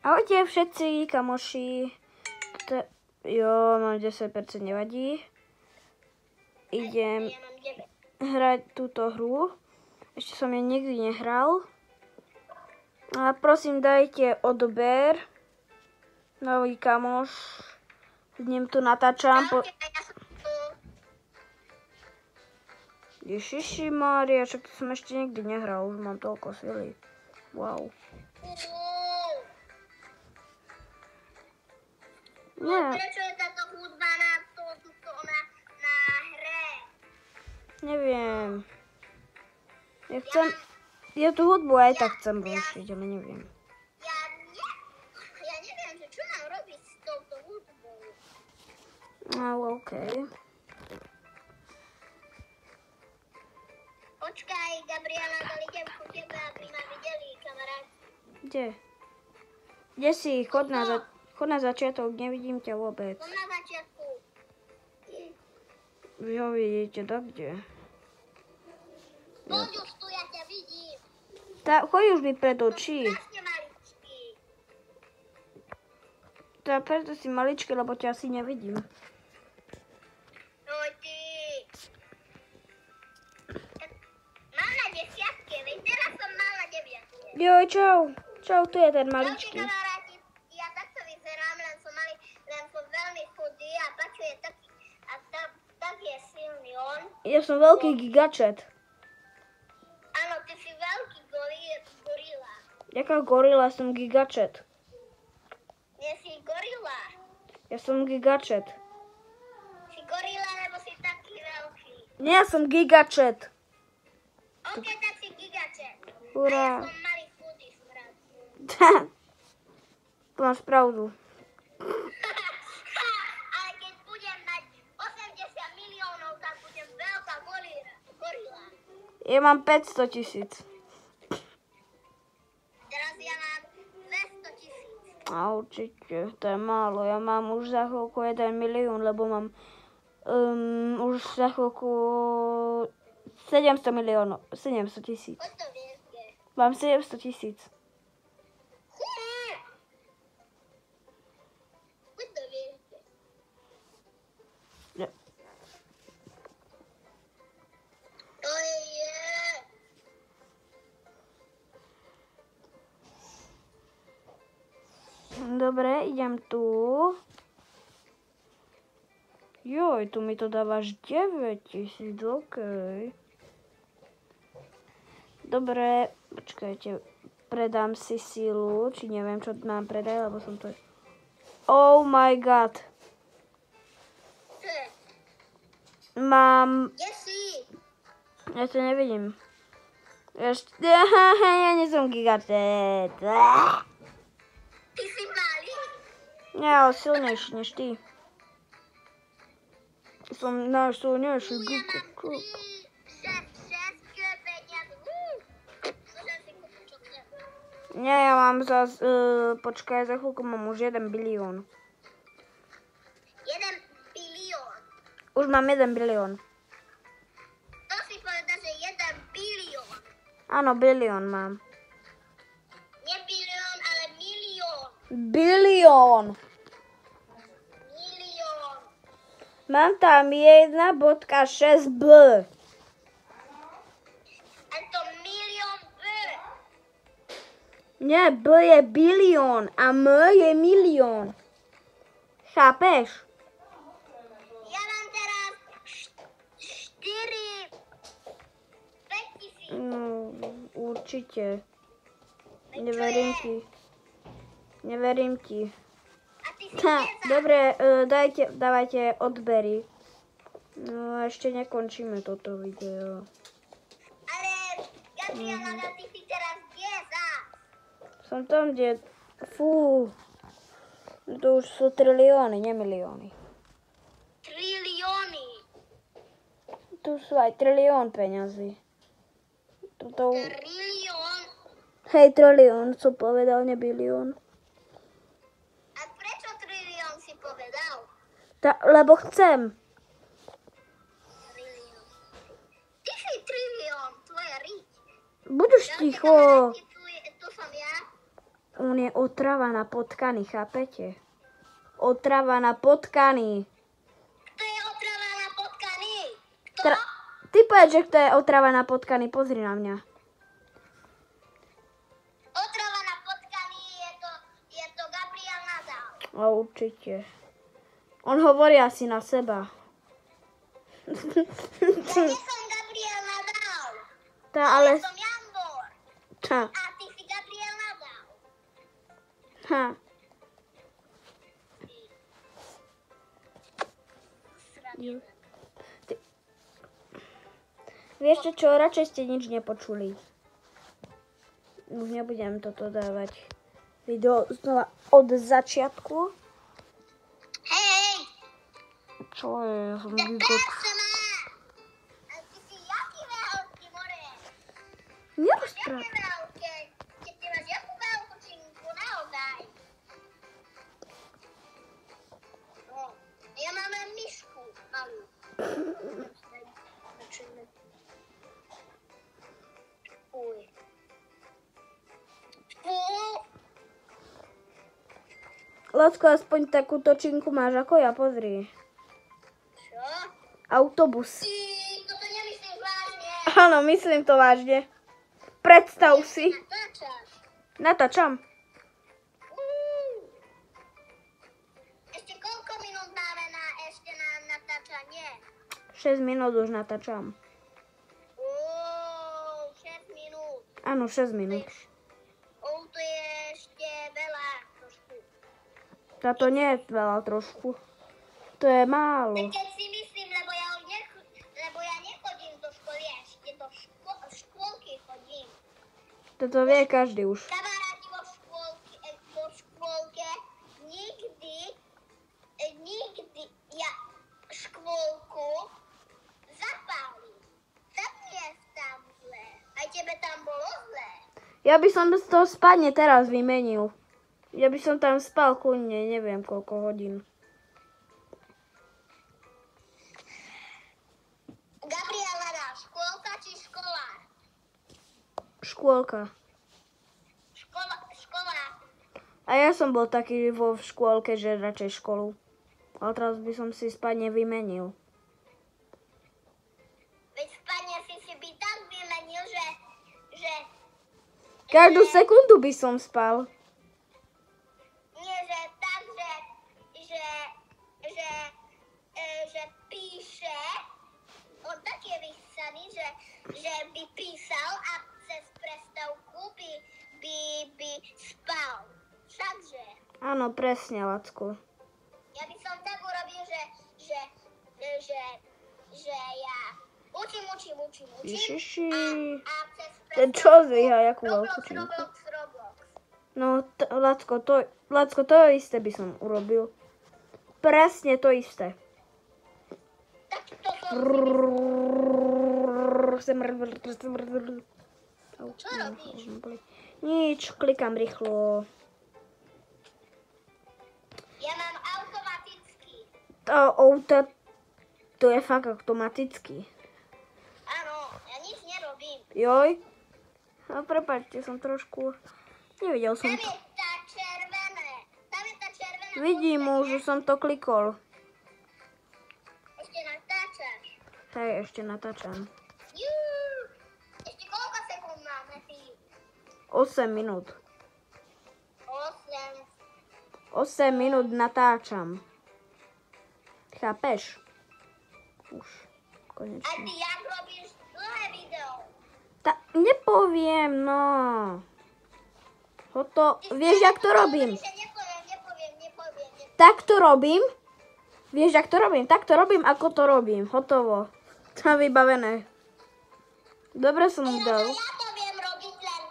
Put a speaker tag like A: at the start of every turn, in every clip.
A: Ahojte všetci, kamoši. Jo, mám 10%, nevadí. Idem hrať túto hru. Ešte som ju nikdy nehral. A prosím, dajte odber. Nový kamoš. S ním tu natáčam. Ježiši Mária, však to som ešte nikdy nehral. Už mám toľko sily. Wow. Nie.
B: Prečo je táto hudba na hre?
A: Neviem. Ja tú hudbu aj tak chcem rušiť, ale neviem.
B: Ja neviem, že čo mám robiť s touto hudbou.
A: No, okej.
B: Počkaj, Gabriela, dali idem ku tebe, aby ma videli, kamaráti.
A: Kde? Kde si? Chod na začiatok, nevidím ťa vôbec.
B: Som na začiatku.
A: Vy ho vidíte, tak kde?
B: Poď už tu, ja ťa vidím.
A: Choď už mi pred očí.
B: Strašne maličký.
A: Preto si maličký, lebo ťa asi nevidím.
B: No ty. Mám na 10, veď teraz som mal na 9.
A: Joj, čau. Čau, tu je ten maličký.
B: Kamaráti, ja takto vyzerám, len som veľmi chudý a Paťo je taký, a tak je silný on.
A: Ja som veľký gigačet.
B: Áno, ty si veľký gorila.
A: Jaká gorila? Som gigačet.
B: Nie si gorila.
A: Ja som gigačet.
B: Si gorila, lebo si taký veľký.
A: Nie, ja som gigačet.
B: OK, tak si gigačet.
A: Hurá.
B: A ja som malý chudý smrad.
A: Tu máš pravdu.
B: Ale keď budem mať 80 miliónov, tak budem veľká gorila.
A: Ja mám 500 000.
B: Teraz ja mám 200 000.
A: A určite, to je málo. Ja mám už za chvíľku 1 milión, lebo mám už za chvíľku 700 000.
B: Poď to viete.
A: Mám 700 000.
B: Poď to viete.
A: Ja.
B: To je.
A: Dobre, idem tu. Joj, tu mi to dávaš 9000, okej. Dobre, počkajte, predám si silu, či neviem, čo mám predať, lebo som to... Oh my god. Mám...
B: Kde si?
A: Ja to nevidím. Ja nie som gigačet.
B: Ty si malý?
A: Nie, ale silnejší než ty. Som najsilnejší gigačet. Nie, ja mám počkaj, za chvíľku mám už 1 bilión.
B: 1 bilión.
A: Už mám 1 bilión.
B: To si povedal, že 1 bilión.
A: Áno, bilión mám.
B: Nie bilión, ale milión.
A: Bilión.
B: Milión.
A: Mám tam 1.6b.
B: A to milión B.
A: Nie, B je bilión a M je milión. Chápeš?
B: Ja mám teraz 4 5 000.
A: No, určite. Neverím ti.
B: A ty si 10.
A: Dobre, dávajte odbery. No, ešte nekončíme toto video.
B: Ale Gabriela, ty si teraz kde zás?
A: Som tam, kde... Fú. To už sú trilióny, nie milióny.
B: Trilióny.
A: Tu sú aj trilión peňazí. Toto...
B: Trilión.
A: Hej, trilión, som povedal, ne bilión.
B: A prečo trilión si povedal?
A: Lebo chcem.
B: Trilión. Ty si trilión, tvoja riť.
A: Budeš ticho.
B: Tu som ja.
A: On je otrava na potkany, chápete? Otrava na potkany.
B: Kto je otrava na potkany? Kto?
A: Ty povedz, že kto je otrava na potkany, pozri na mňa.
B: Otrava na potkany je to Gabriel Nadal.
A: No určite. On hovorí asi na seba.
B: Ja nie som Gabriel Nadal.
A: Ale...
B: Ja som Jambor.
A: Tá.
B: A ty si Gabriel Nadal.
A: Ha. Ty... Vieš čo, radšej ste nič nepočuli. Už nebudem toto dávať video znova od začiatku.
B: Hej!
A: Čo je? Ja som
B: Prečo
A: vykok...
B: má? A ty si jaký veľký, more?
A: Nerozprávaj.
B: Jaké veľké? Keď ty máš jakú veľkú činku, naozaj. No, ja mám len myšku malú. Uj.
A: Lacko, aspoň takú točinku máš ako ja, pozri.
B: Čo?
A: Autobus.
B: Ty, toto nemyslíš vážne.
A: Áno, myslím to vážne. Predstav si.
B: Natáčaš.
A: Natáčam.
B: Ešte koľko minút máme ešte na natáčanie?
A: 6 minút už natáčam.
B: 6 minút.
A: Áno, 6 minút.
B: To je ešte veľa trošku.
A: Táto nie je veľa trošku. To je málo.
B: Keď si myslím, lebo ja nechodím do školy, ešte do škôlky chodím.
A: Toto vie každý už.
B: Kamaráti vo škôlke nikdy ja škôlku zapálim. Tak mi je tam zle. Aj tebe tam bolo zle.
A: Ja by som z toho spádne teraz vymenil. Ja by som tam spal kľudne, neviem koľko hodín.
B: Gabriel Nadal, škôlka či školár?
A: Škôlka.
B: Školár.
A: A ja som bol taký vo škôlke, že radšej školu. Ale teraz by som si spádne vymenil.
B: Veď spadne si by tak vymenil, že
A: Každú sekundu by som spal.
B: nie, že tak, že píše, on tak je vypsaný, že by písal a cez prestávku by spal. Všakže.
A: Áno, presne, Lacko.
B: Ja by som tak urobil, že ja učím.
A: Ježiši.
B: A cez
A: Ten čo zvíha, jakú veľkú činku?
B: Roblox.
A: No, Lacko, to isté by som urobil. Presne to isté.
B: Tak to Čo robíš?
A: Nič, klikám rýchlo.
B: Ja mám automaticky.
A: To je fakt automaticky.
B: Áno, ja nič nerobím.
A: Joj. No prepáčte, som trošku... Nevidel som
B: Tam
A: to.
B: je tá červené.
A: Vidím už, že som to klikol.
B: Ešte natáčaš.
A: Hej, ešte natáčam.
B: Ešte koľko sekúnd máme, ty?
A: 8 minút.
B: 8.
A: 8 minút natáčam. Chápeš? Už,
B: A
A: konečne.
B: ty jak robíš dlhé video?
A: Nepoviem, no. Vieš, jak to robím?
B: Nepoviem.
A: Tak to robím. Vieš, jak to robím? Tak to robím, ako to robím. Hotovo. To je vybavené. Dobre som mu dal.
B: Ja to viem robiť, len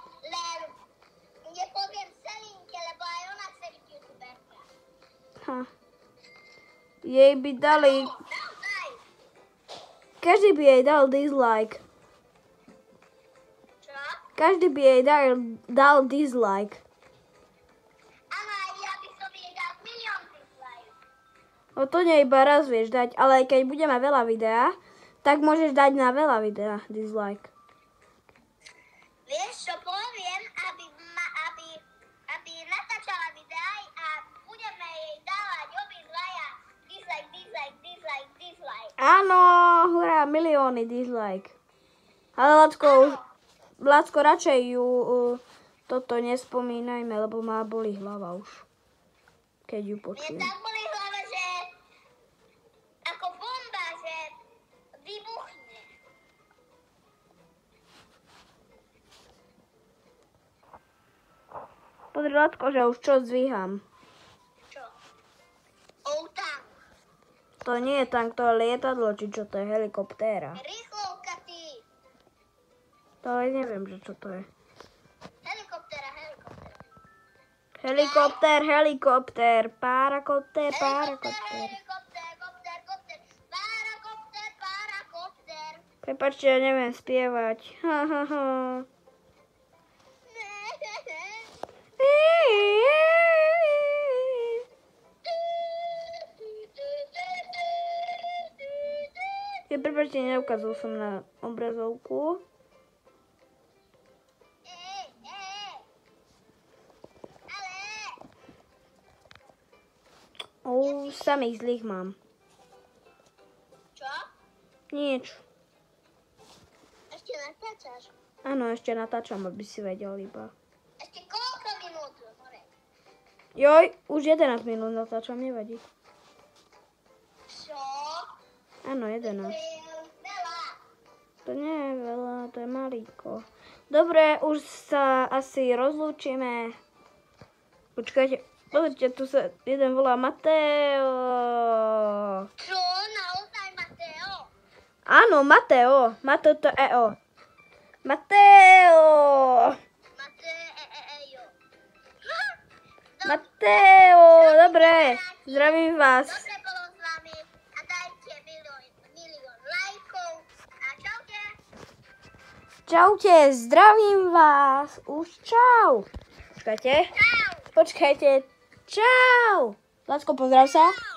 B: nepoviem Celinke, lebo aj ona chce byť youtuberka.
A: Jej by dali...
B: Naozaj.
A: Každý by jej dal dislike.
B: Čo?
A: Každý by jej dal dislike.
B: Áno, aj ja by som jej dal milión dislike.
A: No to nie iba raz vieš dať, ale aj keď budeme veľa videa, tak môžeš dať na veľa videa dislike.
B: Vieš, čo poviem, aby
A: Áno, hurá, milióny dislike. Ale Lacko, radšej ju toto nespomínajme, lebo má bolí hlava už. Keď ju
B: Mne
A: počujem.
B: tak boli hlava, že ako bomba, že vybuchne.
A: Pozri, Lacko, že už čo zdvíham.
B: Čo? Outank.
A: To nie je tank, to je lietadlo, či čo to je, helikoptéra.
B: Rýchlovka ty.
A: To aj neviem, že čo to je.
B: Helikoptéra.
A: Helikoptér, parakoptér.
B: Parakoptér.
A: Prepáčte, ja neviem spievať. Ha, ha, ha. Ja prepáčte, neukázal som na obrazovku. Samých zlých mám.
B: Čo?
A: Nič.
B: Ešte natáčaš?
A: Áno, ešte natáčam, aby si vedel iba.
B: Ešte koľko minút?
A: Joj, už 11 minút natáčam, nevadí.
B: Čo?
A: Áno, 11.
B: To je veľa.
A: To nie je veľa, to je malíko. Dobre, už sa asi rozlúčime. Počkajte, pozrite, tu sa jeden volá Mateo.
B: Čo? Naozaj, Mateo?
A: Áno, Mateo. Mateo to EO. Mateo. Mateo, dobre. Zdravím vás.
B: Dobre bolo s vami a dajte milión lajkov a čaute.
A: Čaute, zdravím vás. Už čau. Počkajte.
B: Čau.
A: Počkajte. Čau. Lacko, pozdrav sa.